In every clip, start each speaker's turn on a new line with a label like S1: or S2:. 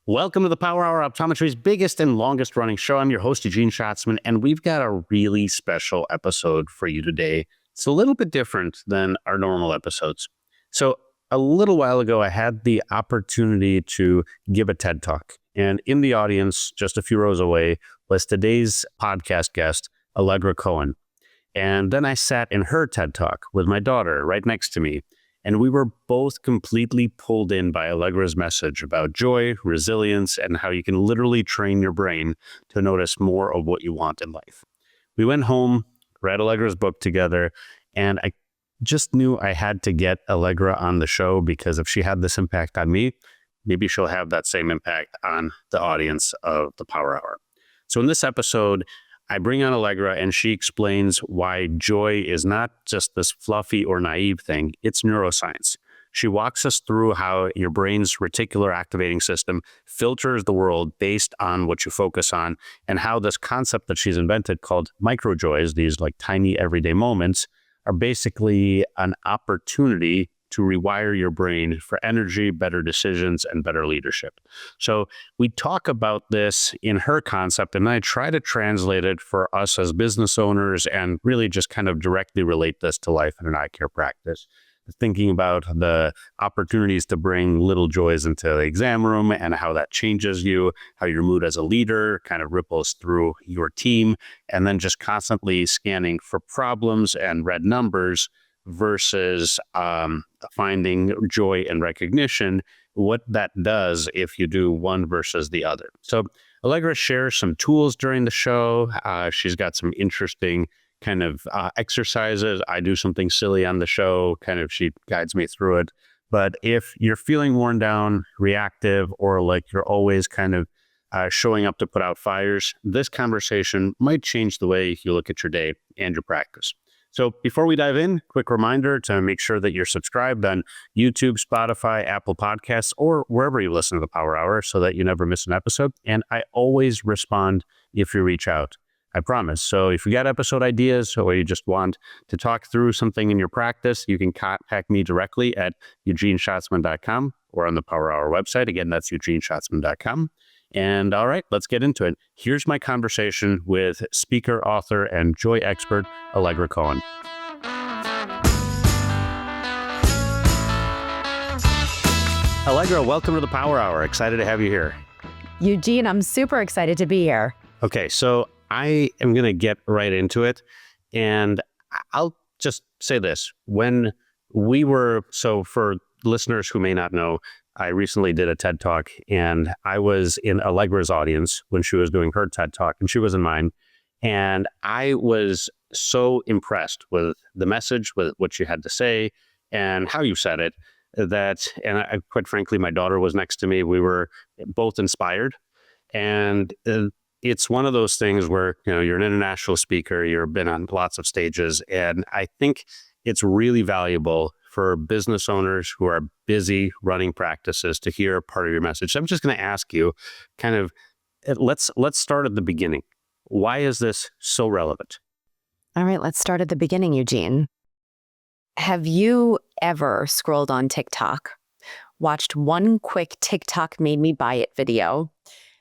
S1: Welcome to the Power Hour, Optometry's biggest and longest running show. I'm your host, Eugene Shatsman, and we've got a really special episode for you today. It's a little bit different than our normal episodes. So a little while ago, I had the opportunity to give a TED Talk. And in the audience, just a few rows away, was today's podcast guest, Allegra Cohen. And then I sat in her TED Talk with my daughter right next to me. And we were both completely pulled in by Allegra's message about joy, resilience, and how you can literally train your brain to notice more of what you want in life. We went home, read Allegra's book together, and I just knew I had to get Allegra on the show because if she had this impact on me, maybe she'll have that same impact on the audience of the Power Hour. So in this episode, I bring on Allegra and she explains why joy is not just this fluffy or naive thing, it's neuroscience. She walks us through how your brain's reticular activating system filters the world based on what you focus on and how this concept that she's invented called microjoys, these like tiny everyday moments, are basically an opportunity to rewire your brain for energy, better decisions, and better leadership. So we talk about this in her concept, and I try to translate it for us as business owners and really just kind of directly relate this to life in an eye care practice. Thinking about the opportunities to bring little joys into the exam room and how that changes you, how your mood as a leader kind of ripples through your team, and then just constantly scanning for problems and red numbers versus finding joy and recognition, what that does if you do one versus the other. So Allegra shares some tools during the show. She's got some interesting kind of exercises. I do something silly on the show, kind of she guides me through it. But if you're feeling worn down, reactive, or like you're always kind of showing up to put out fires, this conversation might change the way you look at your day and your practice. So before we dive in, quick reminder to make sure that you're subscribed on YouTube, Spotify, Apple Podcasts, or wherever you listen to the Power Hour so that you never miss an episode. And I always respond if you reach out. I promise. So if you got episode ideas or you just want to talk through something in your practice, you can contact me directly at eugeneshatsman.com or on the Power Hour website. Again, that's eugeneshatsman.com. And all right, let's get into it. Here's my conversation with speaker, author, and joy expert, Allegra Cohen. Allegra, welcome to the Power Hour. Excited to have you here.
S2: Eugene, I'm super excited to be here.
S1: Okay, so I am going to get right into it. And I'll just say this. So for listeners who may not know, I recently did a TED Talk and I was in Allegra's audience when she was doing her TED Talk and she was in mine. And I was so impressed with the message, with what you had to say and how you said it, quite frankly, my daughter was next to me. We were both inspired. And it's one of those things where, you're an international speaker, you've been on lots of stages. And I think it's really valuable for business owners who are busy running practices to hear part of your message. So I'm just going to ask you let's start at the beginning. Why is this so relevant?
S2: All right, let's start at the beginning, Eugene. Have you ever scrolled on TikTok, watched one quick TikTok made me buy it video,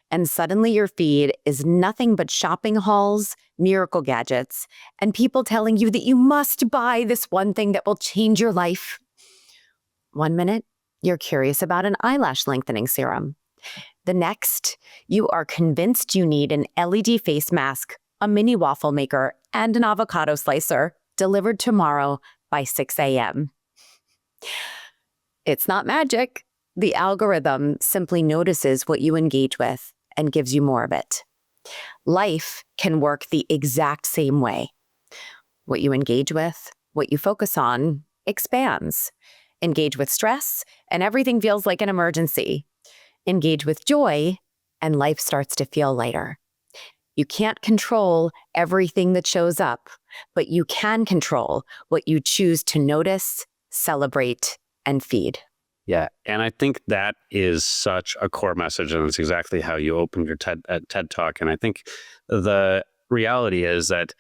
S2: and suddenly your feed is nothing but shopping hauls, miracle gadgets, and people telling you that you must buy this one thing that will change your life? 1 minute, you're curious about an eyelash lengthening serum. The next, you are convinced you need an LED face mask, a mini waffle maker, and an avocado slicer delivered tomorrow by 6 a.m. It's not magic. The algorithm simply notices what you engage with and gives you more of it. Life can work the exact same way. What you engage with, what you focus on, expands. Engage with stress, and everything feels like an emergency. Engage with joy, and life starts to feel lighter. You can't control everything that shows up, but you can control what you choose to notice, celebrate, and feed.
S1: Yeah, and I think that is such a core message, and it's exactly how you opened your TED Talk. And I think the reality is that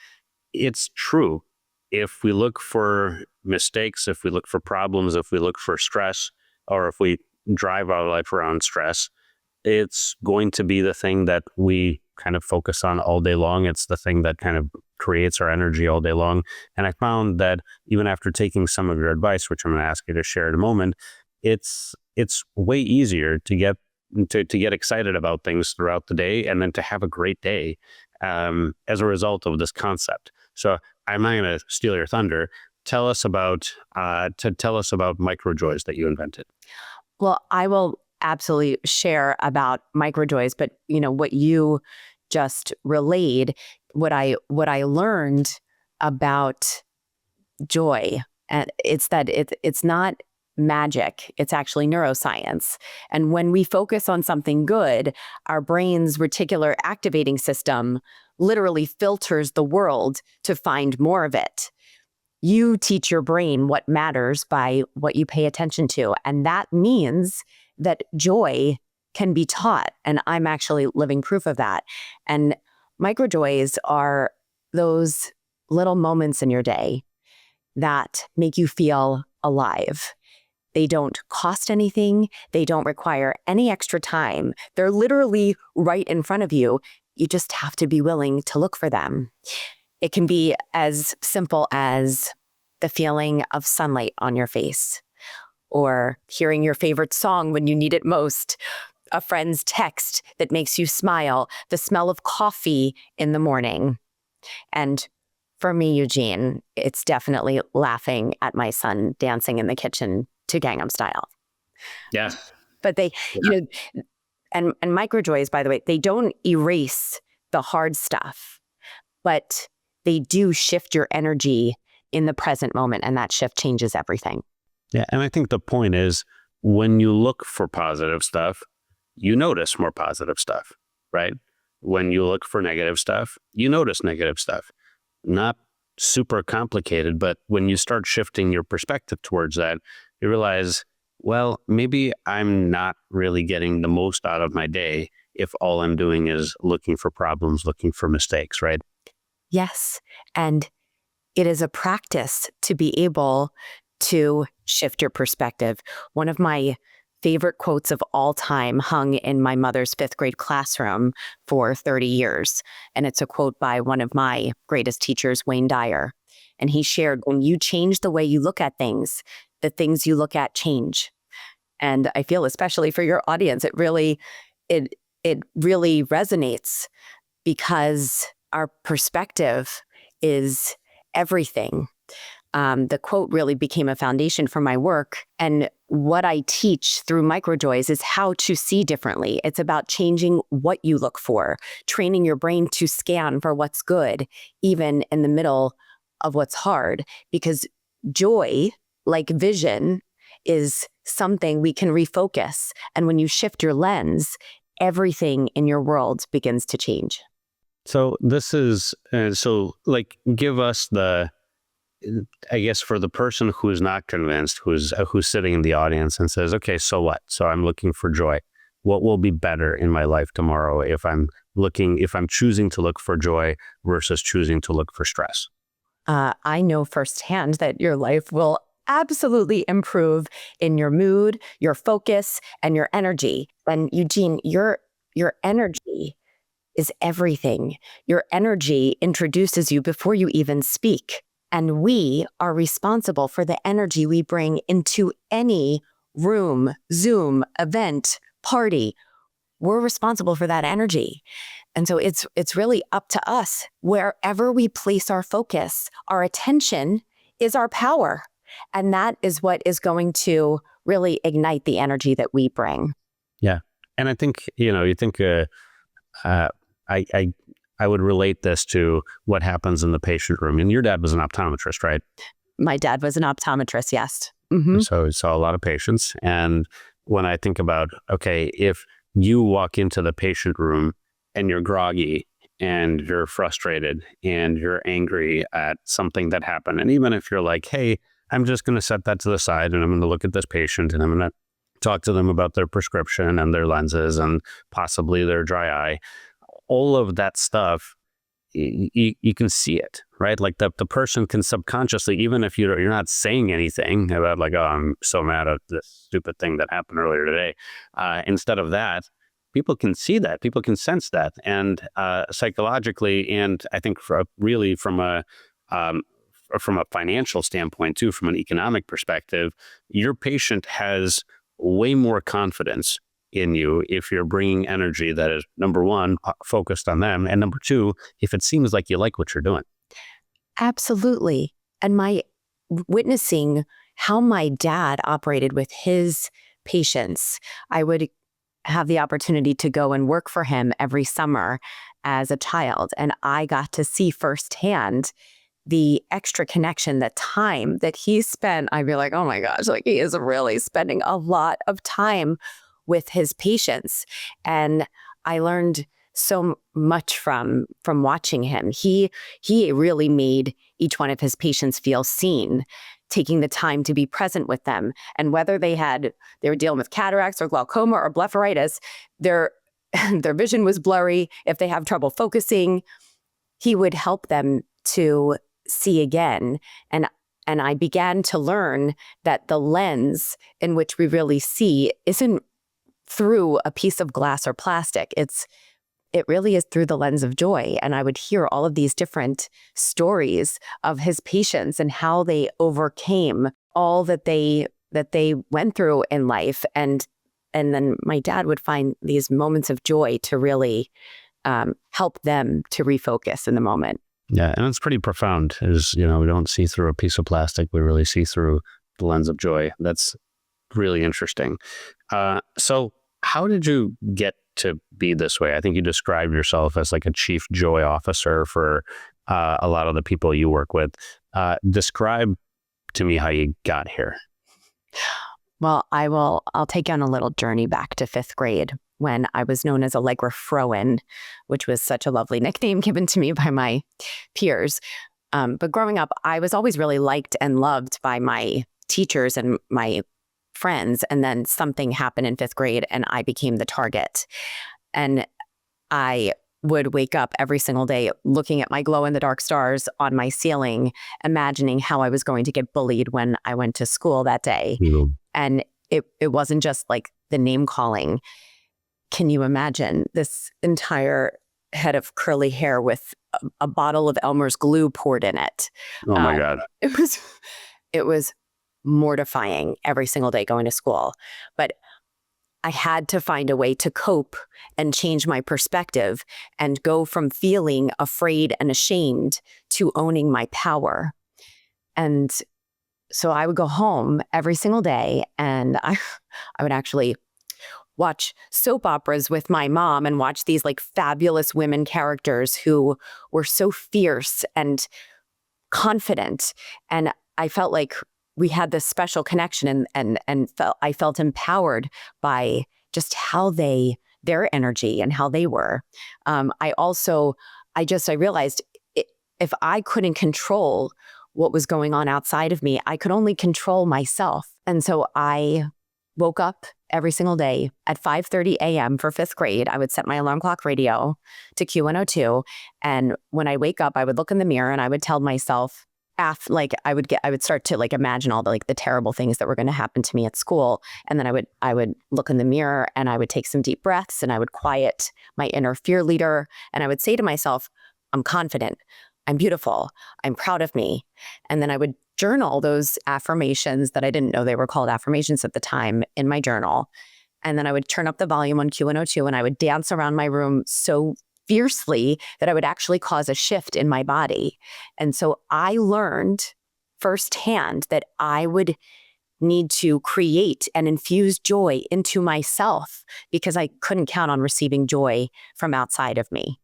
S1: it's true. If we look for mistakes, if we look for problems, if we look for stress, or if we drive our life around stress, it's going to be the thing that we kind of focus on all day long. It's the thing that kind of creates our energy all day long. And I found that even after taking some of your advice, which I'm going to ask you to share in a moment, it's way easier to get excited about things throughout the day, and then to have a great day as a result of this concept. So I'm not going to steal your thunder. Tell us about microjoys that you invented.
S2: Well, I will absolutely share about microjoys, but what you just relayed, what I learned about joy, and it's that it's not magic, it's actually neuroscience. And when we focus on something good, our brain's reticular activating system literally filters the world to find more of it. You teach your brain what matters by what you pay attention to. And that means that joy can be taught. And I'm actually living proof of that. And microjoys are those little moments in your day that make you feel alive. They don't cost anything. They don't require any extra time. They're literally right in front of you. You just have to be willing to look for them. It can be as simple as the feeling of sunlight on your face, or hearing your favorite song when you need it most, a friend's text that makes you smile, the smell of coffee in the morning. And for me, Eugene, it's definitely laughing at my son dancing in the kitchen to Gangnam Style.
S1: Yeah.
S2: But they, and microjoys, by the way, they don't erase the hard stuff, but they do shift your energy in the present moment, and that shift changes everything.
S1: Yeah, and I think the point is, when you look for positive stuff, you notice more positive stuff, right? When you look for negative stuff, you notice negative stuff. Not super complicated, but when you start shifting your perspective towards that, you realize, well, maybe I'm not really getting the most out of my day if all I'm doing is looking for problems, looking for mistakes, right?
S2: Yes. And it is a practice to be able to shift your perspective. One of my favorite quotes of all time hung in my mother's fifth grade classroom for 30 years. And it's a quote by one of my greatest teachers, Wayne Dyer. And he shared, when you change the way you look at things, the things you look at change. And I feel, especially for your audience, it really resonates, because our perspective is everything. The quote really became a foundation for my work. And what I teach through microjoys is how to see differently. It's about changing what you look for, training your brain to scan for what's good, even in the middle of what's hard. Because joy, like vision, is something we can refocus. And when you shift your lens, everything in your world begins to change.
S1: So this is, give us I guess, for the person who is not convinced, who's sitting in the audience and says, okay, so what? So I'm looking for joy. What will be better in my life tomorrow if I'm choosing to look for joy versus choosing to look for stress?
S2: I know firsthand that your life will absolutely improve in your mood, your focus, and your energy. And Eugene, your energy is everything. Your energy introduces you before you even speak. And we are responsible for the energy we bring into any room, Zoom, event, party. We're responsible for that energy. And so it's really up to us. Wherever we place our focus, our attention is our power. And that is what is going to really ignite the energy that we bring.
S1: Yeah. And I think, I would relate this to what happens in the patient room. And your dad was an optometrist, right?
S2: My dad was an optometrist, yes. Mm-hmm.
S1: So he saw a lot of patients. And when I think about, okay, if you walk into the patient room and you're groggy and you're frustrated and you're angry at something that happened, and even if you're like, hey, I'm just going to set that to the side and I'm going to look at this patient and I'm going to talk to them about their prescription and their lenses and possibly their dry eye, all of that stuff, you can see it, right? Like the person can subconsciously, even if you're not saying anything about like, oh, I'm so mad at this stupid thing that happened earlier today. Instead of that, people can see that, people can sense that, and psychologically, and I think really from a financial standpoint too, from an economic perspective, your patient has way more confidence in you if you're bringing energy that is, number one, focused on them, and number two, if it seems like you like what you're doing.
S2: Absolutely. And my witnessing how my dad operated with his patients, I would have the opportunity to go and work for him every summer as a child. And I got to see firsthand the extra connection, the time that he spent. I'd be like, oh my gosh, like he is really spending a lot of time with his patients. And I learned so much from watching him. He really made each one of his patients feel seen, taking the time to be present with them. And whether they were dealing with cataracts or glaucoma or blepharitis, their vision was blurry. If they have trouble focusing, he would help them to see again. And I began to learn that the lens in which we really see isn't through a piece of glass or plastic. It really is through the lens of joy. And I would hear all of these different stories of his patients and how they overcame all that they went through in life. And then my dad would find these moments of joy to really help them to refocus in the moment.
S1: Yeah, and it's pretty profound. We don't see through a piece of plastic. We really see through the lens of joy. That's really interesting. So how did you get to be this way? I think you describe yourself as like a chief joy officer for a lot of the people you work with. Describe to me how you got here.
S2: Well, I'll take you on a little journey back to 5th grade when I was known as Allegra Cohen, which was such a lovely nickname given to me by my peers. But growing up, I was always really liked and loved by my teachers and my friends. And then something happened in 5th grade and I became the target. And I would wake up every single day looking at my glow-in-the-dark stars on my ceiling, imagining how I was going to get bullied when I went to school that day.
S1: Mm-hmm.
S2: And it wasn't just like the name calling. Can you imagine this entire head of curly hair with a bottle of Elmer's glue poured in it?
S1: Oh my God.
S2: It was mortifying every single day going to school. But I had to find a way to cope and change my perspective and go from feeling afraid and ashamed to owning my power. And so I would go home every single day and I would actually watch soap operas with my mom and watch these like fabulous women characters who were so fierce and confident. And I felt like we had this special connection and I felt empowered by just how their energy and how they were. I realized if I couldn't control what was going on outside of me, I could only control myself. And so I woke up every single day at 5:30 a.m. for 5th grade. I would set my alarm clock radio to Q102. And when I wake up, I would look in the mirror and I would tell myself, I would start to like imagine all the terrible things that were going to happen to me at school. And then I would look in the mirror and I would take some deep breaths and I would quiet my inner fear leader. And I would say to myself, I'm confident, I'm beautiful, I'm proud of me. And then I would journal those affirmations that I didn't know they were called affirmations at the time in my journal. And then I would turn up the volume on Q102 and I would dance around my room so fiercely that I would actually cause a shift in my body. And so I learned firsthand that I would need to create and infuse joy into myself because I couldn't count on receiving joy from outside of me.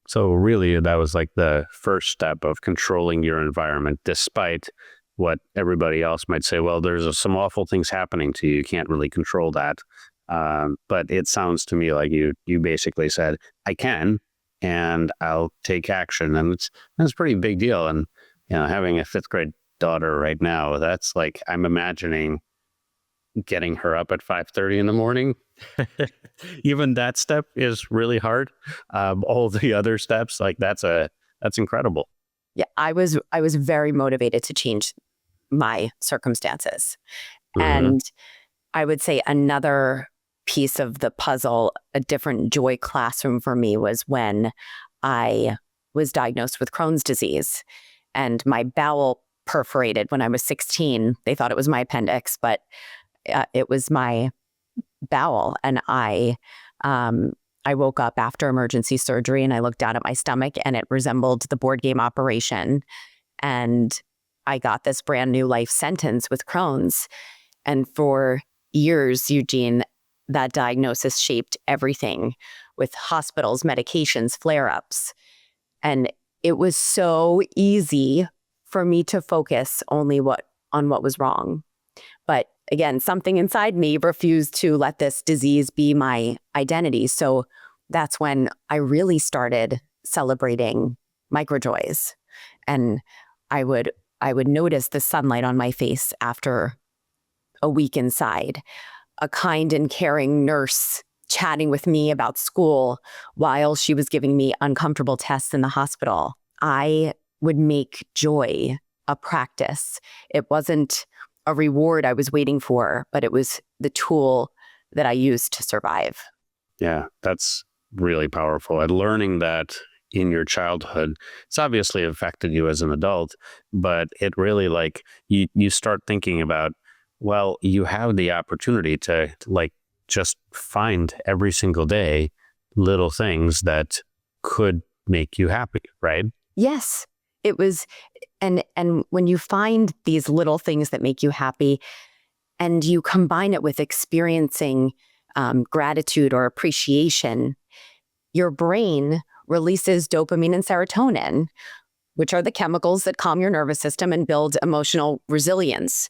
S1: So really, that was like the first step of controlling your environment, despite what everybody else might say. Well, there's some awful things happening to you. You can't really control that. But it sounds to me like you basically said, I can, and I'll take action. And that's a pretty big deal. And, having a 5th grade daughter right now, that's like, I'm imagining getting her up at 5:30 in the morning. Even that step is really hard. All the other steps, like that's incredible.
S2: Yeah, I was very motivated to change my circumstances.
S1: Mm-hmm.
S2: And I would say another piece of the puzzle, a different joy classroom for me, was when I was diagnosed with Crohn's disease and my bowel perforated when I was 16. They thought it was my appendix, but it was my bowel. And I woke up after emergency surgery and I looked down at my stomach and it resembled the board game Operation. And I got this brand new life sentence with Crohn's. And for years, Eugene, that diagnosis shaped everything, with hospitals, medications, flare-ups. And it was so easy for me to focus only on what was wrong. But again, something inside me refused to let this disease be my identity. So that's when I really started celebrating microjoys. And I would notice the sunlight on my face after a week inside, a kind and caring nurse chatting with me about school while she was giving me uncomfortable tests in the hospital. I would make joy a practice. It wasn't a reward I was waiting for, but it was the tool that I used to survive.
S1: Yeah, that's really powerful. And learning that in your childhood, it's obviously affected you as an adult, but it really you start thinking about, well, you have the opportunity to just find every single day little things that could make you happy, right?
S2: Yes, it was. And when you find these little things that make you happy and you combine it with experiencing gratitude or appreciation, your brain releases dopamine and serotonin, which are the chemicals that calm your nervous system and build emotional resilience.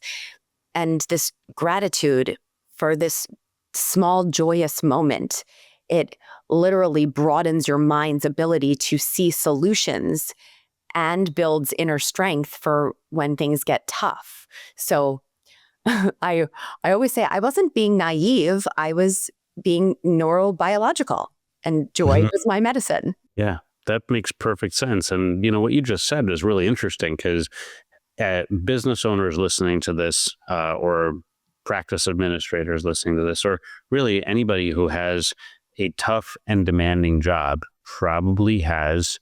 S2: And this gratitude for this small, joyous moment, it literally broadens your mind's ability to see solutions and builds inner strength for when things get tough. So I always say I wasn't being naive. I was being neurobiological, and joy was my medicine.
S1: Yeah, that makes perfect sense. And what you just said is really interesting, because business owners listening to this, or practice administrators listening to this, or really anybody who has a tough and demanding job, probably has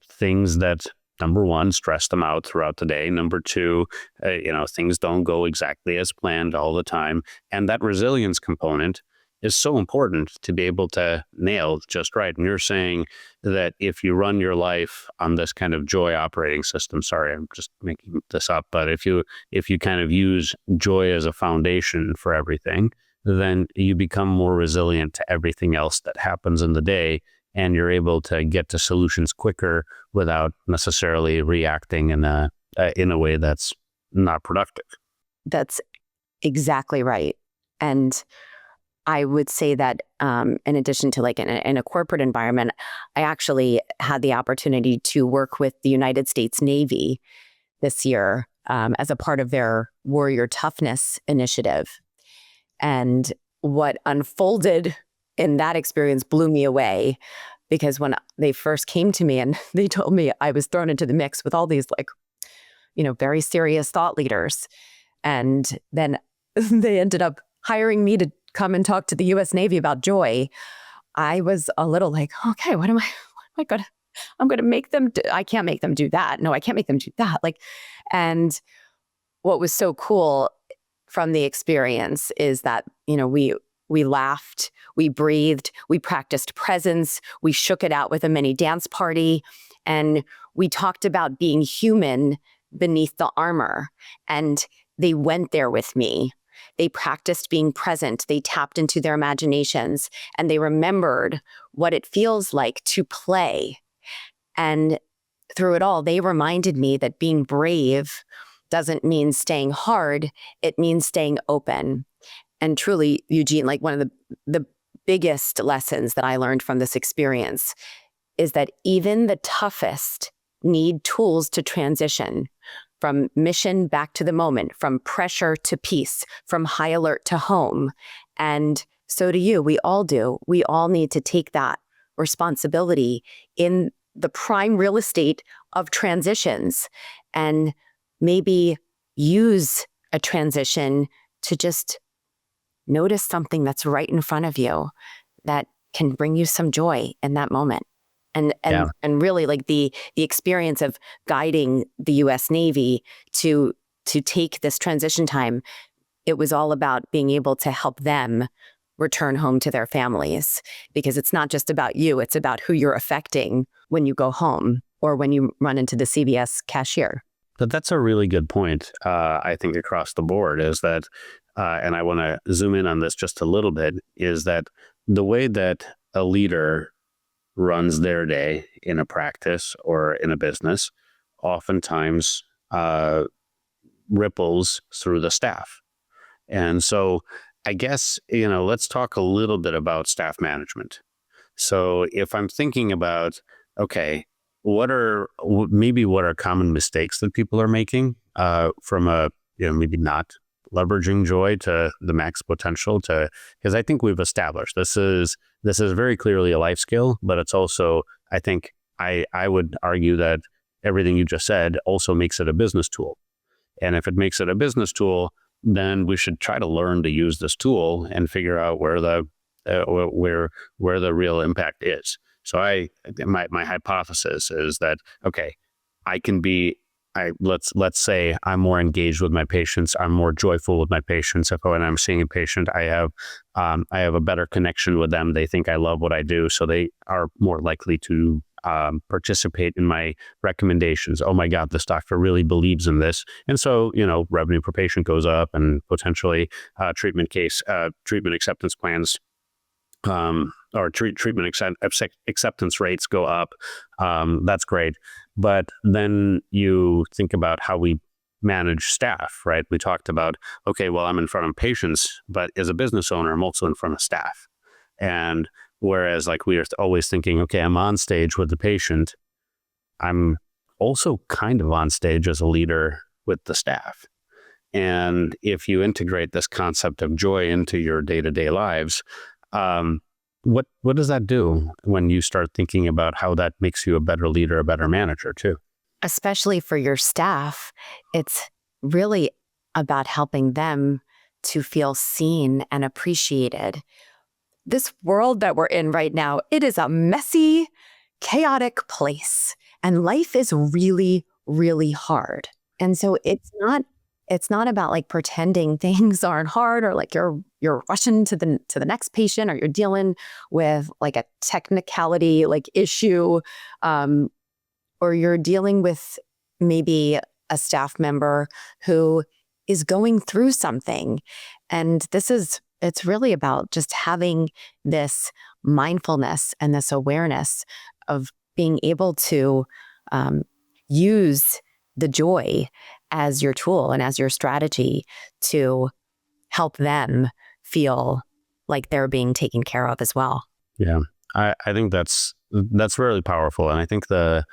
S1: things that, number one, stress them out throughout the day. Number two, things don't go exactly as planned all the time. And that resilience component is so important to be able to nail just right. And you're saying that if you run your life on this kind of joy operating system, sorry, I'm just making this up, but if you kind of use joy as a foundation for everything, then you become more resilient to everything else that happens in the day, and you're able to get to solutions quicker without necessarily reacting in a way that's not productive.
S2: That's exactly right. And I would say that in addition to in a corporate environment, I actually had the opportunity to work with the United States Navy this year as a part of their Warrior Toughness initiative. And what unfolded in that experience blew me away, because when they first came to me and they told me I was thrown into the mix with all these very serious thought leaders, and then they ended up hiring me to come and talk to the U.S. Navy about joy, I was a little okay, what am I going to, I'm going to make them do, I can't make them do that. No, I can't make them do that. And what was so cool from the experience is that, we laughed, we breathed, we practiced presence, we shook it out with a mini dance party, and we talked about being human beneath the armor. And they went there with me. They practiced being present. They tapped into their imaginations, and they remembered what it feels like to play. And through it all, they reminded me that being brave doesn't mean staying hard. It means staying open. And truly, Eugene, one of the biggest lessons that I learned from this experience is that even the toughest need tools to transition from mission back to the moment, from pressure to peace, from high alert to home. And so do you. We all do. We all need to take that responsibility in the prime real estate of transitions, and maybe use a transition to just notice something that's right in front of you that can bring you some joy in that moment. And really like the experience of guiding the US Navy to take this transition time, it was all about being able to help them return home to their families, because it's not just about you, it's about who you're affecting when you go home or when you run into the CVS cashier.
S1: But that's a really good point, I think, across the board, is that, and I want to zoom in on this just a little bit, is that the way that a leader runs their day in a practice or in a business oftentimes ripples through the staff. And so I guess, let's talk a little bit about staff management. So if I'm thinking about, okay, what are common mistakes that people are making from maybe not leveraging joy to the max potential, because I think we've established this is very clearly a life skill, but it's also, I think I would argue that everything you just said also makes it a business tool. And if it makes it a business tool, then we should try to learn to use this tool and figure out where the real impact is. So my hypothesis is that, okay, let's say I'm more engaged with my patients. I'm more joyful with my patients. If when I'm seeing a patient, I have a better connection with them. They think I love what I do, so they are more likely to participate in my recommendations. Oh my God, this doctor really believes in this. And so, revenue per patient goes up, and potentially treatment acceptance plans or treatment acceptance rates go up. That's great. But then you think about how we manage staff, right? We talked about, okay, well, I'm in front of patients, but as a business owner, I'm also in front of staff. And whereas like we are always thinking, okay, I'm on stage with the patient, I'm also kind of on stage as a leader with the staff. And if you integrate this concept of joy into your day-to-day lives, what does that do when you start thinking about how that makes you a better leader, a better manager too?
S2: Especially for your staff, it's really about helping them to feel seen and appreciated. This world that we're in right now, it is a messy, chaotic place, and life is really, really hard. And so it's not about like pretending things aren't hard, or like you're rushing to the next patient, or you're dealing with like a technicality like issue, or you're dealing with maybe a staff member who is going through something. And it's really about just having this mindfulness and this awareness of being able to use the joy as your tool and as your strategy to help them feel like they're being taken care of as well.
S1: Yeah, I think that's really powerful. And I think the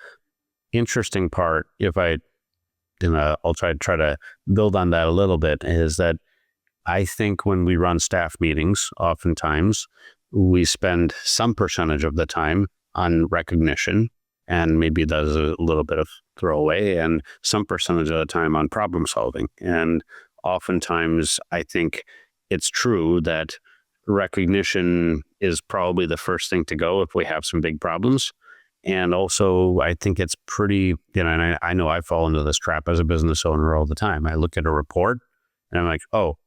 S1: interesting part, I'll try to build on that a little bit, is that I think when we run staff meetings, oftentimes we spend some percentage of the time on recognition, and maybe that's a little bit of throwaway, and some percentage of the time on problem solving. And oftentimes I think it's true that recognition is probably the first thing to go if we have some big problems. And also, I think it's pretty, and I know I fall into this trap as a business owner all the time. I look at a report and I'm like, oh,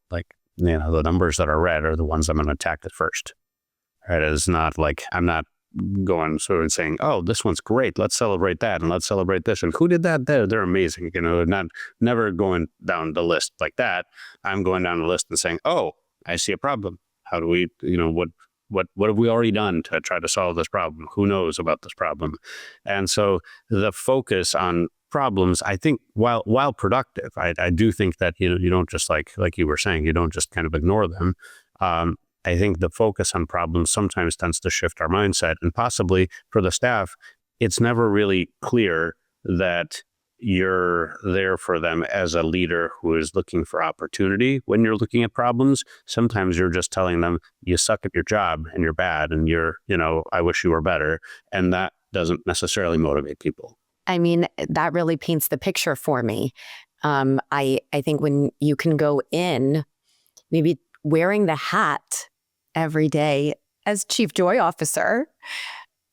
S1: the numbers that are red are the ones I'm going to attack at first. Right? It's not like I'm not going sort of saying, oh, this one's great, let's celebrate that, and let's celebrate this, and who did that? They're amazing. Never going down the list like that. I'm going down the list and saying, oh, I see a problem. How do we, what have we already done to try to solve this problem? Who knows about this problem? And so the focus on problems, I think, while productive, I do think that you don't just like you were saying, you don't just kind of ignore them. I think the focus on problems sometimes tends to shift our mindset, and possibly for the staff, it's never really clear that you're there for them as a leader who is looking for opportunity. When you're looking at problems, sometimes you're just telling them you suck at your job and you're bad and I wish you were better. And that doesn't necessarily motivate people.
S2: I mean, that really paints the picture for me. I think when you can go in, maybe wearing the hat every day as Chief Joy Officer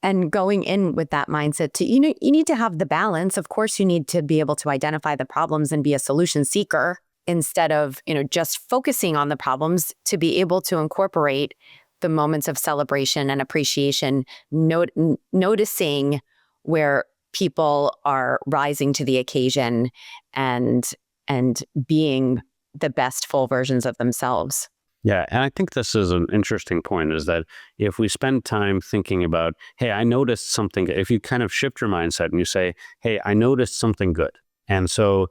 S2: and going in with that mindset to, you need to have the balance. Of course, you need to be able to identify the problems and be a solution seeker instead of, just focusing on the problems, to be able to incorporate the moments of celebration and appreciation, noticing where people are rising to the occasion and being the best full versions of themselves.
S1: Yeah, and I think this is an interesting point, is that if we spend time thinking about, hey, I noticed something, if you kind of shift your mindset and you say, hey, I noticed something good. And so,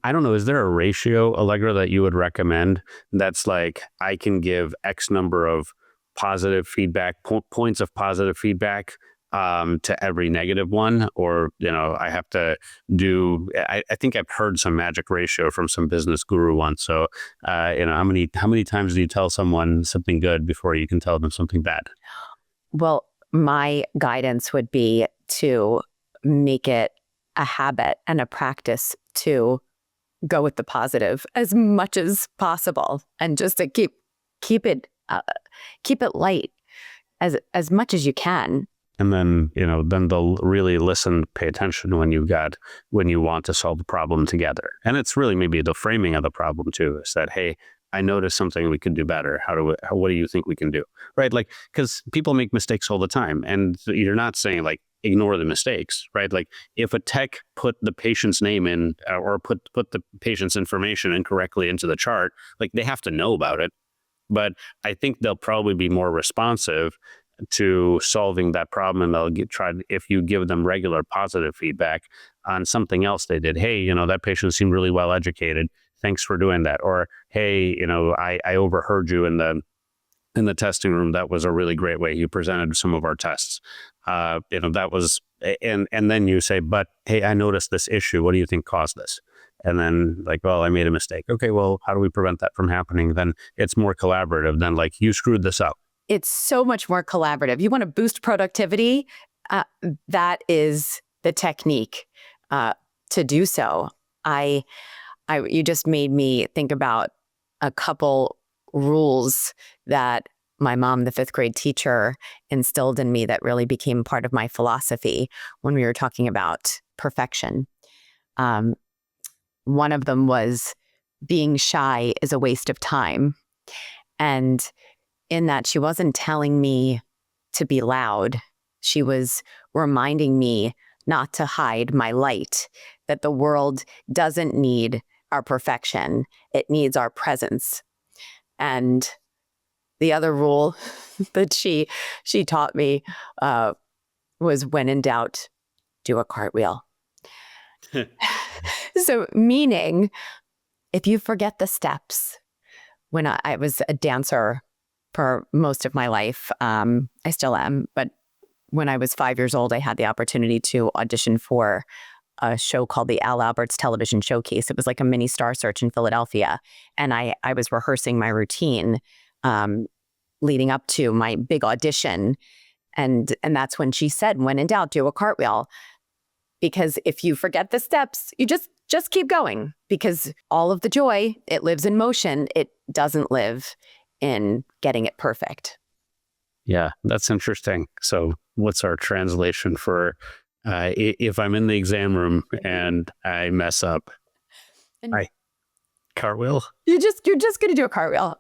S1: I don't know, is there a ratio, Allegra, that you would recommend that's like, I can give X number of positive feedback, points of positive feedback to every negative one? Or, I have to do, I think I've heard some magic ratio from some business guru once. So, how many times do you tell someone something good before you can tell them something bad?
S2: Well, my guidance would be to make it a habit and a practice to go with the positive as much as possible, and just to keep it light as much as you can.
S1: And then, then they'll really listen, pay attention when you want to solve the problem together. And it's really maybe the framing of the problem too, is that, hey, I noticed something we could do better. What do you think we can do? Right? Like, because people make mistakes all the time, and you're not saying like, ignore the mistakes, right? Like, if a tech put the patient's name in or put the patient's information incorrectly into the chart, like, they have to know about it. But I think they'll probably be more responsive to solving that problem, and they'll try, if you give them regular positive feedback on something else they did. Hey, that patient seemed really well educated. Thanks for doing that. Or, hey, I overheard you in the testing room. That was a really great way you presented some of our tests. That was, and then you say, but hey, I noticed this issue. What do you think caused this? And then, like, well, I made a mistake. Okay, well, how do we prevent that from happening? Then it's more collaborative than like, you screwed this up.
S2: It's so much more collaborative. You want to boost productivity? That is the technique to do so. You just made me think about a couple rules that my mom, the 5th grade teacher, instilled in me that really became part of my philosophy when we were talking about perfection. One of them was, being shy is a waste of time. And in that, she wasn't telling me to be loud. She was reminding me not to hide my light, that the world doesn't need our perfection. It needs our presence. And the other rule that she taught me was, when in doubt, do a cartwheel. So, meaning, if you forget the steps, when I was a dancer for most of my life, I still am, but when I was 5 years old, I had the opportunity to audition for a show called the Al Alberts Television Showcase. It was like a mini Star Search in Philadelphia. And I was rehearsing my routine leading up to my big audition. And that's when she said, when in doubt, do a cartwheel. Because if you forget the steps, you just keep going, because all of the joy, it lives in motion. It doesn't live in getting it perfect.
S1: Yeah, that's interesting. So what's our translation for if I'm in the exam room and I mess up? I cartwheel?
S2: You're just going to do a cartwheel.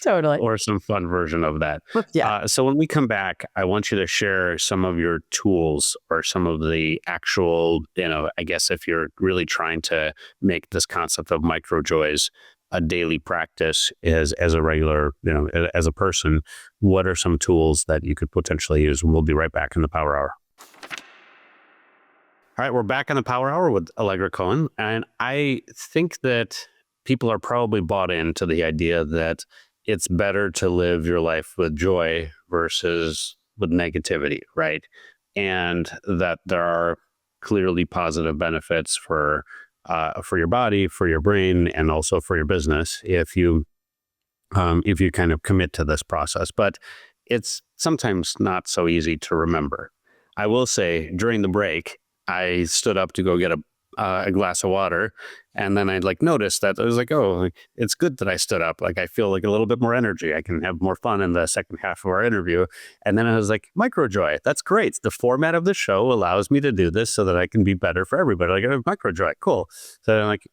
S2: Totally.
S1: Or some fun version of that.
S2: Yeah.
S1: So when we come back, I want you to share some of your tools or some of the actual, I guess if you're really trying to make this concept of micro joys a daily practice as a regular, as a person, what are some tools that you could potentially use? We'll be right back in the Power Hour. All right, we're back in the Power Hour with Allegra Cohen. And I think that people are probably bought into the idea that it's better to live your life with joy versus with negativity, right? And that there are clearly positive benefits for your body, for your brain, and also for your business if you kind of commit to this process. But it's sometimes not so easy to remember. I will say, during the break, I stood up to go get a glass of water. And then I'd like notice that I was like, oh, like, it's good that I stood up. Like I feel like a little bit more energy. I can have more fun in the second half of our interview. And then I was like, microjoy. That's great. The format of the show allows me to do this so that I can be better for everybody. Like I have microjoy. Cool. So I'm like,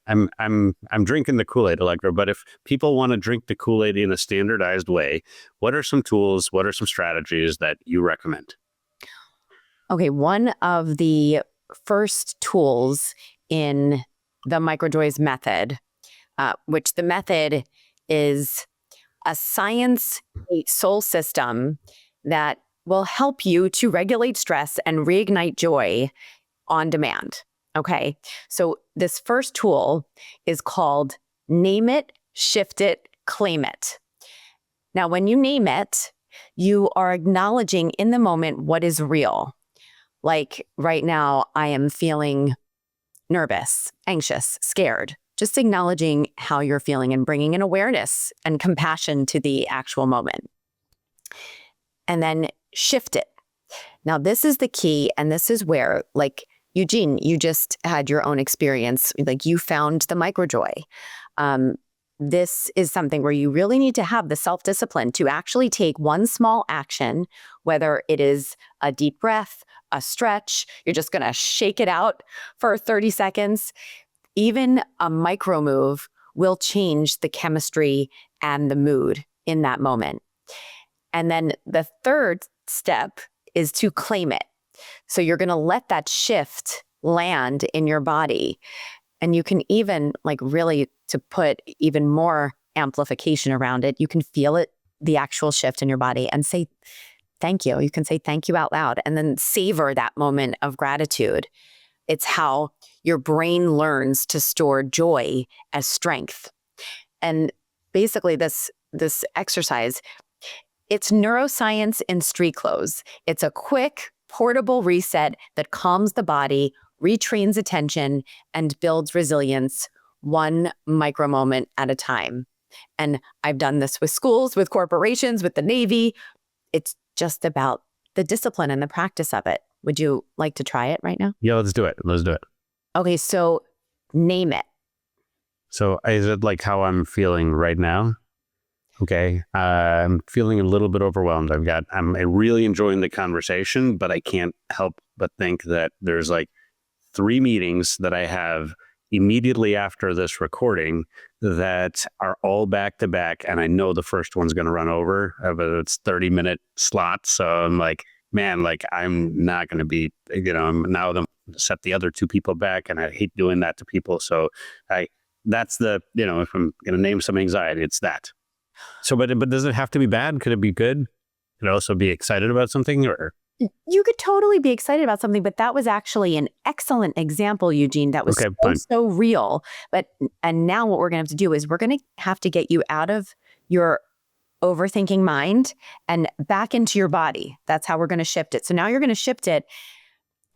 S1: I'm drinking the Kool-Aid, Allegra. But if people want to drink the Kool-Aid in a standardized way, what are some tools? What are some strategies that you recommend?
S2: Okay, one of the first tools in the microjoys method, which the method is a science soul system that will help you to regulate stress and reignite joy on demand. Okay, so this first tool is called Name It, Shift It, Claim It. Now, when you name it, you are acknowledging in the moment what is real. Like right now, I am feeling nervous, anxious, scared. Just acknowledging how you're feeling and bringing an awareness and compassion to the actual moment. And then shift it. Now, this is the key. And this is where, like, Eugene, you just had your own experience. Like you found the microjoy. This is something where you really need to have the self-discipline to actually take one small action, whether it is a deep breath, a stretch, you're just going to shake it out for 30 seconds. Even a micro move will change the chemistry and the mood in that moment. And then the third step is to claim it. So you're going to let that shift land in your body. And you can even, like, really, to put even more amplification around it, you can feel it, the actual shift in your body, and say thank you. You can say thank you out loud and then savor that moment of gratitude. It's how your brain learns to store joy as strength. And basically this exercise, it's neuroscience in street clothes. It's a quick, portable reset that calms the body, retrains attention, and builds resilience one micro moment at a time. And I've done this with schools, with corporations, with the Navy. It's just about the discipline and the practice of it. Would you like to try it right now?
S1: Yeah, let's do it. Let's do it. Okay,
S2: so name it.
S1: So is it like how I'm feeling right now? Okay. I'm feeling a little bit overwhelmed. I'm really enjoying the conversation, but I can't help but think that there's like 3 meetings that I have immediately after this recording that are all back to back. And I know the first one's going to run over, but it's 30-minute slots. So I'm like, man, like I'm not going to be, I'm now going to set the other 2 people back. And I hate doing that to people. So that's the, if I'm going to name some anxiety, it's that. So, but does it have to be bad? Could it be good? Could it also be excited about something, or?
S2: You could totally be excited about something, but that was actually an excellent example, Eugene. That was so real. And now what we're going to have to do is we're going to have to get you out of your overthinking mind and back into your body. That's how we're going to shift it. So now you're going to shift it,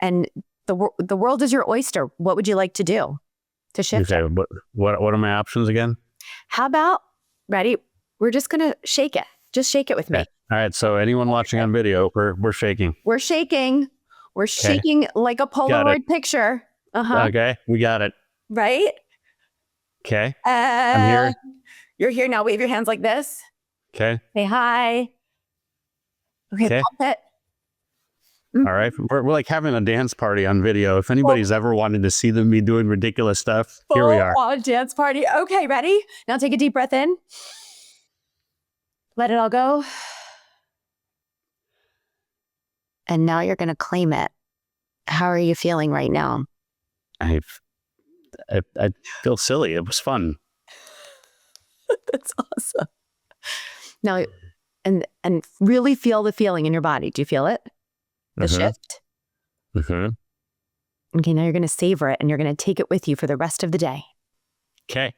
S2: and the world is your oyster. What would you like to do to shift it?
S1: What are my options again?
S2: How about, ready? We're just going to shake it. Just shake it with me.
S1: All right. So anyone watching on video, we're shaking.
S2: We're shaking. We're shaking like a Polaroid picture.
S1: Okay. We got it.
S2: Right?
S1: Okay. I'm here.
S2: You're here now. Wave your hands like this.
S1: Okay.
S2: Say hi. Okay. Pump it.
S1: All right. We're like having a dance party on video. If anybody's ever wanted to see me doing ridiculous stuff, here we are.
S2: Dance party. Okay. Ready? Now take a deep breath in. Let it all go. And now you're going to claim it. How are you feeling right now?
S1: I feel silly. It was fun.
S2: That's awesome. Now, and really feel the feeling in your body. Do you feel it? The shift? Okay, now you're going to savor it, and you're going to take it with you for the rest of the day.
S1: Okay.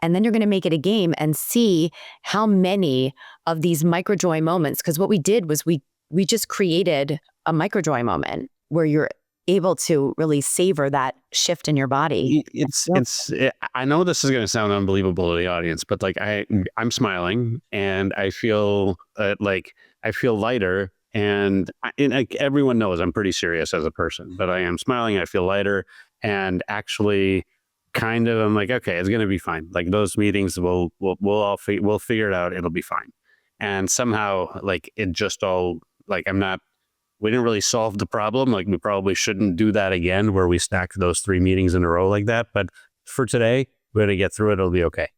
S2: And then you're going to make it a game and see how many of these microjoy moments, because what we did was we just created a microjoy moment where you're able to really savor that shift in your body.
S1: I know this is going to sound unbelievable to the audience, but like I'm smiling and I feel lighter And like, everyone knows I'm pretty serious as a person, but I am smiling. I feel lighter, and actually, kind of, I'm like, okay, it's gonna be fine. Like those meetings, we'll figure it out. It'll be fine. And somehow, like it just all like I'm not. We didn't really solve the problem. Like we probably shouldn't do that again, where we stack those 3 meetings in a row like that. But for today, we're gonna get through it. It'll be okay.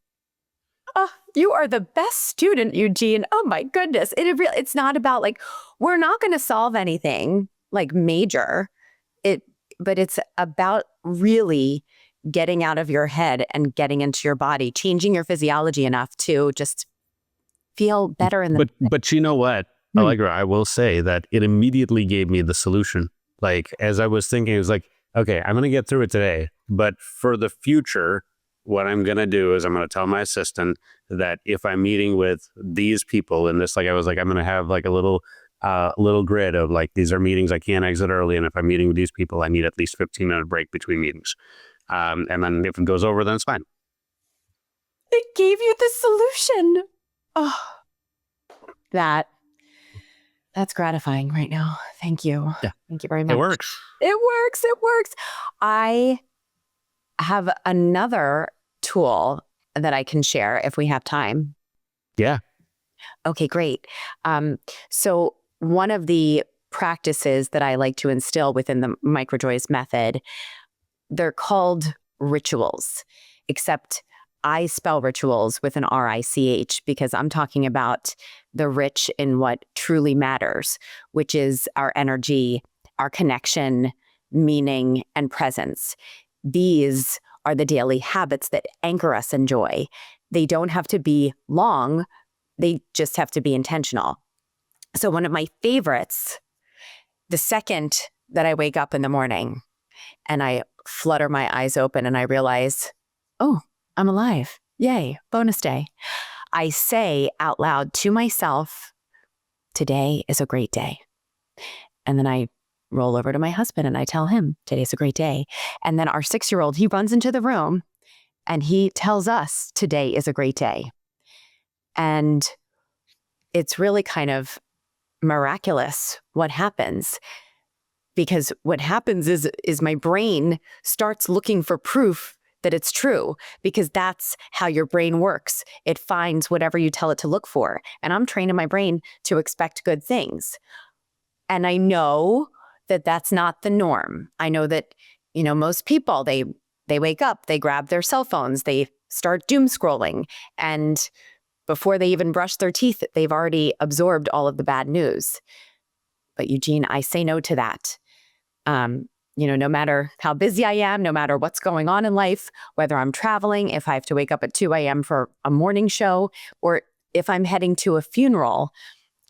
S2: Oh, you are the best student, Eugene. Oh my goodness. It's not about like, we're not going to solve anything like major. But it's about really getting out of your head and getting into your body, changing your physiology enough to just feel better in the.
S1: But you know what, Allegra, I will say that it immediately gave me the solution. Like as I was thinking, it was like, okay, I'm gonna get through it today, but for the future, what I'm gonna do is I'm gonna tell my assistant that if I'm meeting with these people in this, like I was like, I'm gonna have like a little grid of like, these are meetings I can't exit early, and if I'm meeting with these people, I need at least 15-minute break between meetings. And then if it goes over, then it's fine.
S2: It gave you the solution. Oh, that's gratifying right now. Thank you.
S1: Yeah.
S2: Thank you very much.
S1: It works.
S2: It works. It works. I have another tool that I can share if we have time.
S1: Yeah.
S2: Okay, great. So one of the practices that I like to instill within the Microjoys method, they're called rituals, except I spell rituals with an RICH because I'm talking about the rich in what truly matters, which is our energy, our connection, meaning, and presence. These are the daily habits that anchor us in joy. They don't have to be long. They just have to be intentional. So one of my favorites, the second that I wake up in the morning and I flutter my eyes open and I realize, oh, I'm alive. Yay, bonus day. I say out loud to myself, today is a great day. And then I roll over to my husband and I tell him, today's a great day. And then our 6-year-old, he runs into the room and he tells us, today is a great day. And it's really kind of miraculous what happens. Because what happens is my brain starts looking for proof that it's true, because that's how your brain works. It finds whatever you tell it to look for. And I'm training my brain to expect good things. And I know that that's not the norm. I know that, most people, they wake up, they grab their cell phones, they start doom scrolling. And before they even brush their teeth, they've already absorbed all of the bad news. But Eugene, I say no to that. No matter how busy I am, no matter what's going on in life, whether I'm traveling, if I have to wake up at 2 a.m. for a morning show, or if I'm heading to a funeral,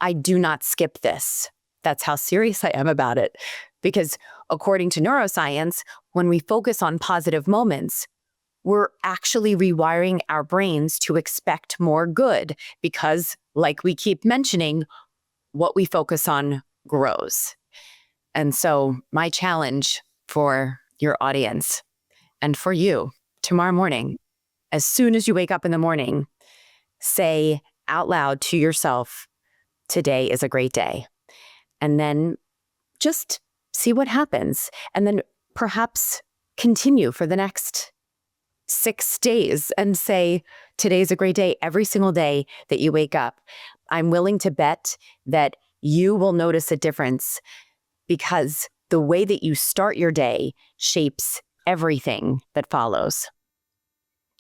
S2: I do not skip this. That's how serious I am about it. Because according to neuroscience, when we focus on positive moments, we're actually rewiring our brains to expect more good because, like we keep mentioning, what we focus on grows. And so my challenge for your audience and for you tomorrow morning, as soon as you wake up in the morning, say out loud to yourself, today is a great day. And then just see what happens. And then perhaps continue for the next 6 days and say, today's a great day every single day that you wake up. I'm willing to bet that you will notice a difference, because the way that you start your day shapes everything that follows.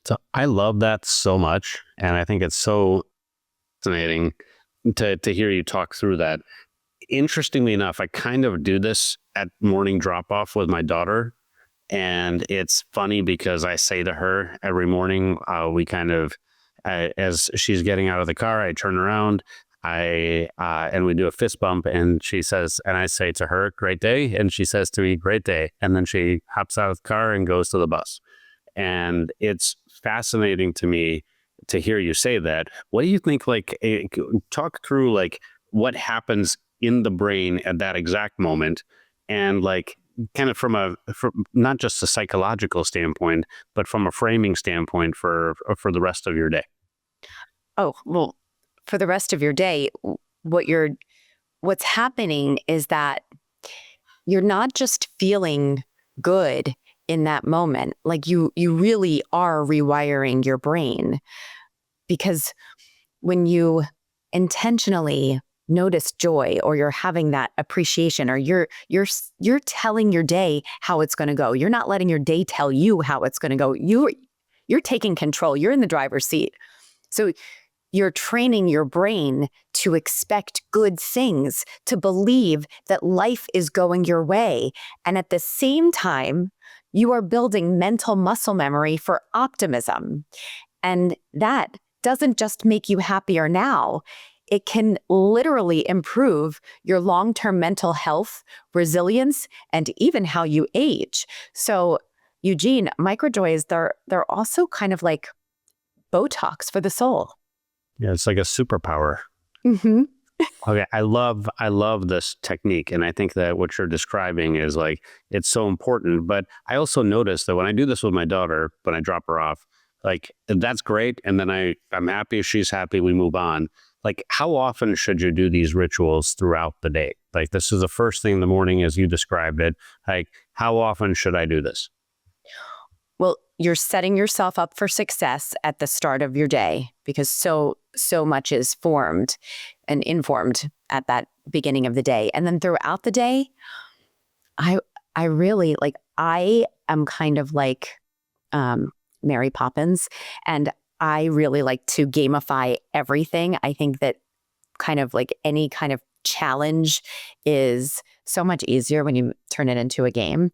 S1: So I love that so much. And I think it's so fascinating to hear you talk through that. Interestingly enough, I kind of do this at morning drop off with my daughter. And it's funny because I say to her every morning, we kind of, as she's getting out of the car, I turn around, and we do a fist bump, and she says, and I say to her, great day. And she says to me, great day. And then she hops out of the car and goes to the bus. And it's fascinating to me to hear you say that. What do you think, talk through what happens in the brain at that exact moment, and kind of from not just a psychological standpoint, but from a framing standpoint for the rest of your day?
S2: Oh, well, for the rest of your day, what you're what's happening is that you're not just feeling good in that moment. Like you really are rewiring your brain, because when you intentionally notice joy, or you're having that appreciation, or you're telling your day how it's going to go. You're not letting your day tell you how it's going to go. You're taking control. You're in the driver's seat. So you're training your brain to expect good things, to believe that life is going your way. And at the same time, you are building mental muscle memory for optimism. And that doesn't just make you happier now. It can literally improve your long-term mental health, resilience, and even how you age. So, Eugene, microjoys, they're also kind of like Botox for the soul.
S1: Yeah, it's like a superpower.
S2: Mm-hmm.
S1: Okay, I love this technique, and I think that what you're describing is like it's so important. But I also notice that when I do this with my daughter, when I drop her off, like that's great, and then I'm happy, she's happy, we move on. Like, how often should you do these rituals throughout the day? Like, this is the first thing in the morning, as you described it. Like, how often should I do this?
S2: Well, you're setting yourself up for success at the start of your day, because so much is formed and informed at that beginning of the day. And then throughout the day, I really like, I am kind of like Mary Poppins, and I really like to gamify everything. I think that kind of like any kind of challenge is so much easier when you turn it into a game.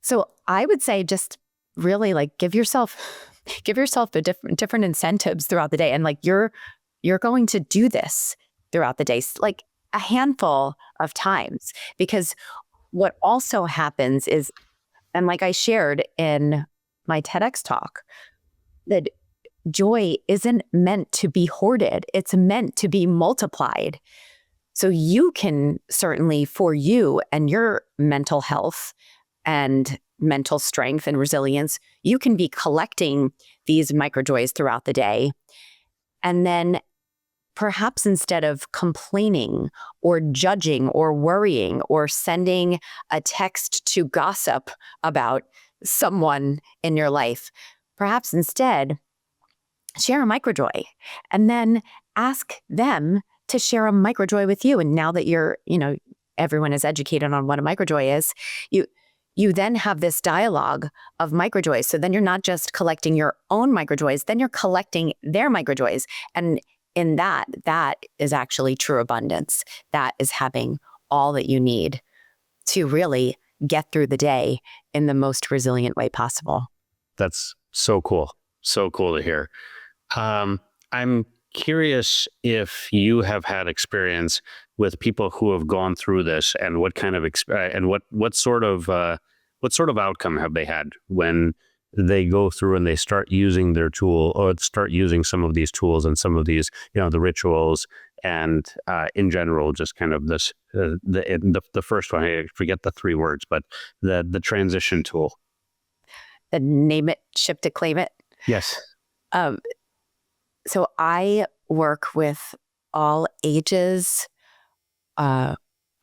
S2: So I would say just really like give yourself the different incentives throughout the day, and like you're going to do this throughout the day, like a handful of times, because what also happens is, and like I shared in my TEDx talk, that joy isn't meant to be hoarded. It's meant to be multiplied. So you can certainly, for you and your mental health and mental strength and resilience, you can be collecting these microjoys throughout the day. And then perhaps instead of complaining or judging or worrying or sending a text to gossip about someone in your life, perhaps instead share a microjoy and then ask them to share a microjoy with you. And now that everyone is educated on what a microjoy is, you then have this dialogue of microjoys. So then you're not just collecting your own microjoys, then you're collecting their microjoys. And in that is actually true abundance. That is having all that you need to really get through the day in the most resilient way possible.
S1: That's so cool. So cool to hear. I'm curious if you have had experience with people who have gone through this, and what kind of and what sort of outcome have they had when they go through and they start using their tool, or start using some of these tools and some of these, the rituals, and in general, just kind of this the first one. I forget the three words, but the transition tool.
S2: The name it, shift it, claim it.
S1: Yes.
S2: So I work with all ages. I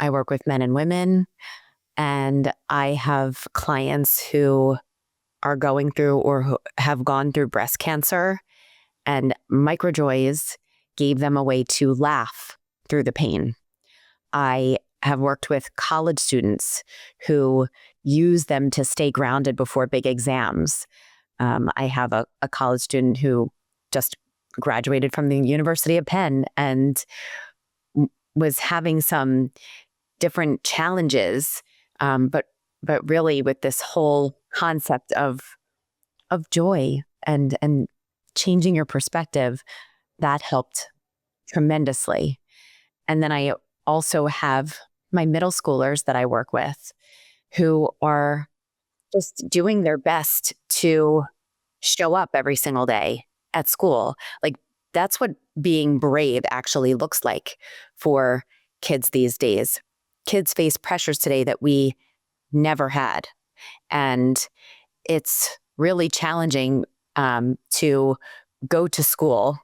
S2: work with men and women, and I have clients who are going through or who have gone through breast cancer, and microjoys gave them a way to laugh through the pain. I have worked with college students who use them to stay grounded before big exams. I have a college student who just graduated from the University of Penn and was having some different challenges, but really with this whole concept of joy and changing your perspective, that helped tremendously. And then I also have my middle schoolers that I work with who are just doing their best to show up every single day at school. Like, that's what being brave actually looks like for kids these days. Kids face pressures today that we never had. And it's really challenging to go to school,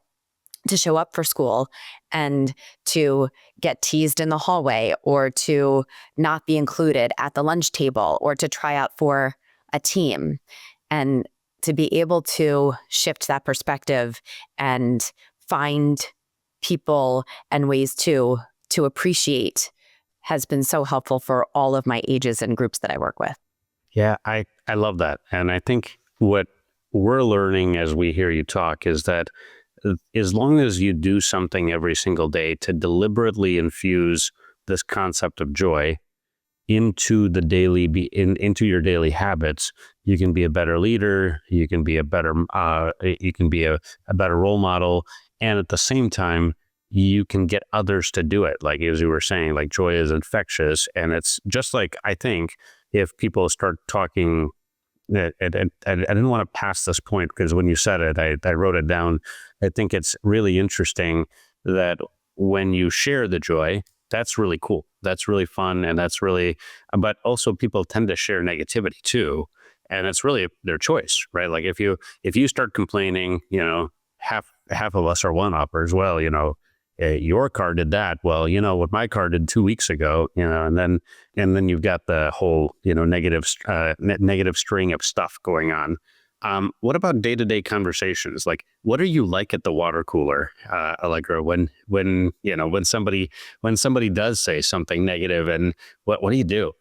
S2: to show up for school and to get teased in the hallway, or to not be included at the lunch table, or to try out for a team. And to be able to shift that perspective and find people and ways to appreciate has been so helpful for all of my ages and groups that I work with.
S1: Yeah, I love that. And I think what we're learning as we hear you talk is that as long as you do something every single day to deliberately infuse this concept of joy into the into your daily habits, you can be a better leader, you can be a better better role model, and at the same time you can get others to do it. Like as you were saying, like joy is infectious, and it's just like, I think if people start talking, I didn't want to pass this point because when you said it, I wrote it down. I think it's really interesting that when you share the joy, that's really cool. That's really fun. And that's really, but also people tend to share negativity too. And it's really their choice, right? Like if you start complaining, half of us are one-uppers. Well, your car did that. Well, what my car did 2 weeks ago, and then you've got the whole, negative string of stuff going on. What about day-to-day conversations? Like, what are you like at the water cooler, Allegra, when somebody does say something negative, and what do you do?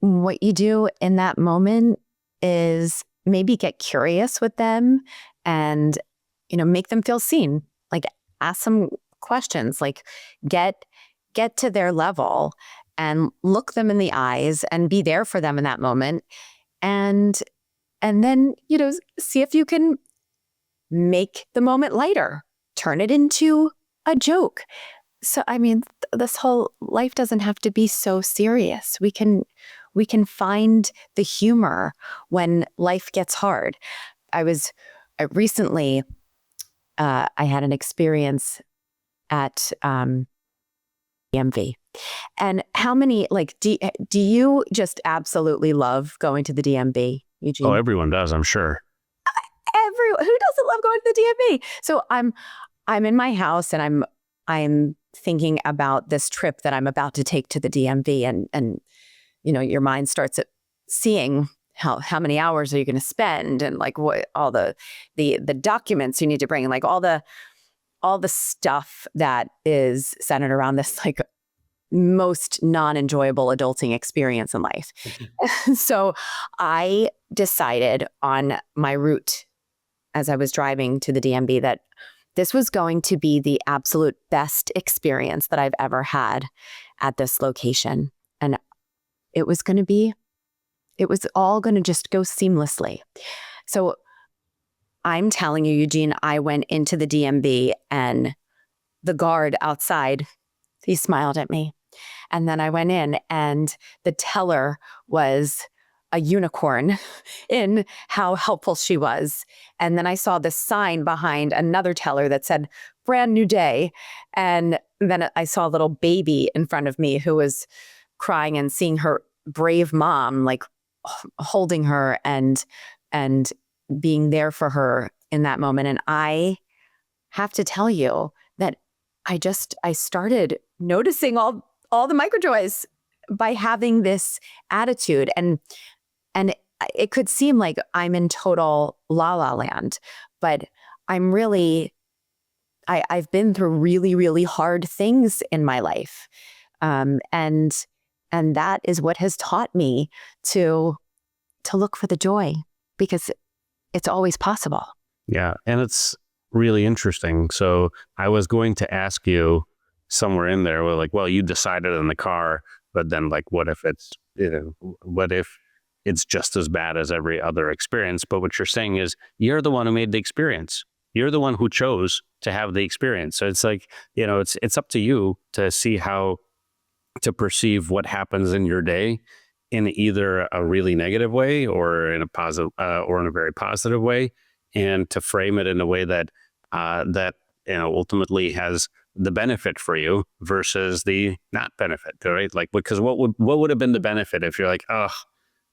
S2: What you do in that moment is maybe get curious with them and, make them feel seen. Like, ask some questions, like get to their level and look them in the eyes and be there for them in that moment. And then, see if you can make the moment lighter, turn it into a joke. So, I mean, this whole life doesn't have to be so serious. We can find the humor when life gets hard. I recently I had an experience at DMV. And how many, do you just absolutely love going to the DMV, Eugene?
S1: Oh, everyone does, I'm sure.
S2: Who doesn't love going to the DMV? So I'm in my house and I'm thinking about this trip that I'm about to take to the DMV, and your mind starts at seeing how many hours are you going to spend, and like what all the documents you need to bring, and like all the stuff that is centered around this like most non-enjoyable adulting experience in life. So I decided on my route as I was driving to the DMV that this was going to be the absolute best experience that I've ever had at this location. And it was all going to just go seamlessly. So I'm telling you, Eugene, I went into the DMV and the guard outside, he smiled at me. And then I went in and the teller was a unicorn in how helpful she was. And then I saw this sign behind another teller that said, "Brand new day." And then I saw a little baby in front of me who was crying, and seeing her brave mom, like holding her and being there for her in that moment. And I have to tell you that I started noticing all the microjoys by having this attitude. And it could seem like I'm in total la la land, but I'm really, I've been through really, really hard things in my life. And that is what has taught me to look for the joy, because it's always possible.
S1: Yeah. And it's really interesting. So I was going to ask you somewhere in there, well, you decided in the car, but then like, what if it's just as bad as every other experience? But what you're saying is you're the one who made the experience. You're the one who chose to have the experience. So it's like, it's up to you to see how to perceive what happens in your day in either a really negative way or in a positive or in a very positive way, and to frame it in a way that ultimately has the benefit for you versus the not benefit, right? Like, because what would have been the benefit if you're like, oh,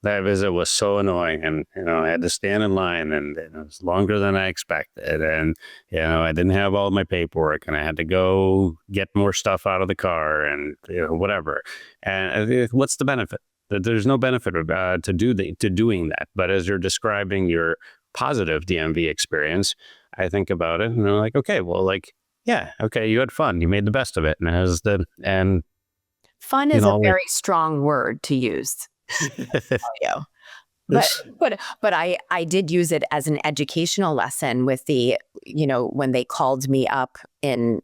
S1: That visit was so annoying, and I had to stand in line, and it was longer than I expected, and I didn't have all my paperwork, and I had to go get more stuff out of the car, and whatever. And what's the benefit? There's no benefit to doing that. But as you're describing your positive DMV experience, I think about it, and I'm like, okay, well, like, yeah, okay, you had fun, you made the best of it, and
S2: Fun is a very strong word to use. You. But I did use it as an educational lesson with the, when they called me up and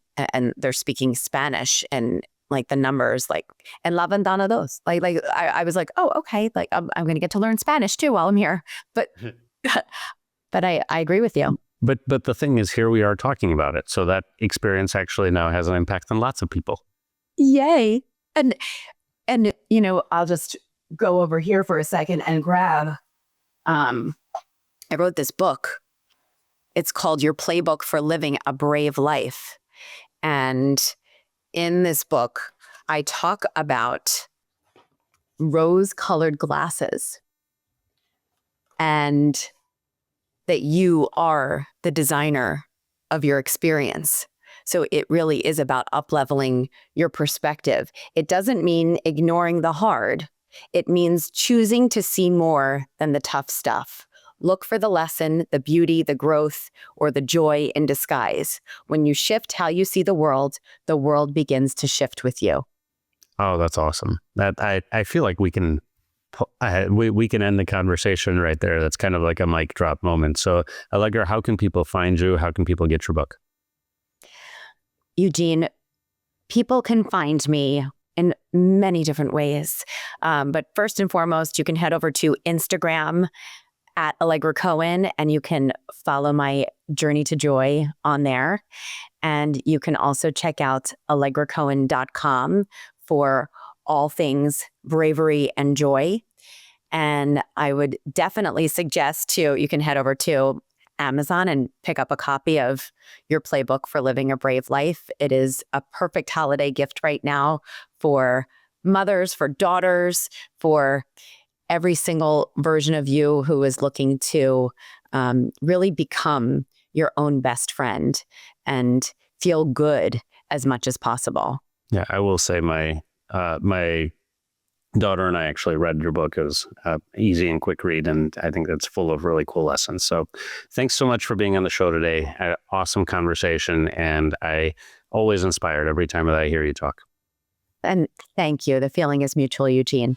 S2: they're speaking Spanish and like the numbers, like, en la ventana dos. Like I was like, oh, okay. Like I'm going to get to learn Spanish too while I'm here. But, but I agree with you.
S1: But the thing is, here we are talking about it. So that experience actually now has an impact on lots of people.
S2: Yay. And I'll just go over here for a second and grab, I wrote this book. It's called Your Playbook for Living a Brave Life. And in this book, I talk about rose-colored glasses and that you are the designer of your experience. So it really is about up-leveling your perspective. It doesn't mean ignoring the hard. It means choosing to see more than the tough stuff. Look for the lesson, the beauty, the growth, or the joy in disguise. When you shift how you see the world begins to shift with you.
S1: Oh, that's awesome. That I feel like we can end the conversation right there. That's kind of like a mic drop moment. So, Allegra, how can people find you? How can people get your book?
S2: Eugene, people can find me in many different ways. But first and foremost, you can head over to Instagram at Allegra Cohen, and you can follow my journey to joy on there. And you can also check out allegracohen.com for all things bravery and joy. And I would definitely suggest you can head over to Amazon and pick up a copy of Your Playbook for Living a Brave Life. It is a perfect holiday gift right now for mothers, for daughters, for every single version of you who is looking to really become your own best friend and feel good as much as possible.
S1: Yeah, I will say my daughter and I actually read your book. It was easy and quick read, and I think that's full of really cool lessons. So thanks so much for being on the show today. Awesome conversation, and I always inspired every time that I hear you talk.
S2: And thank you. The feeling is mutual, Eugene.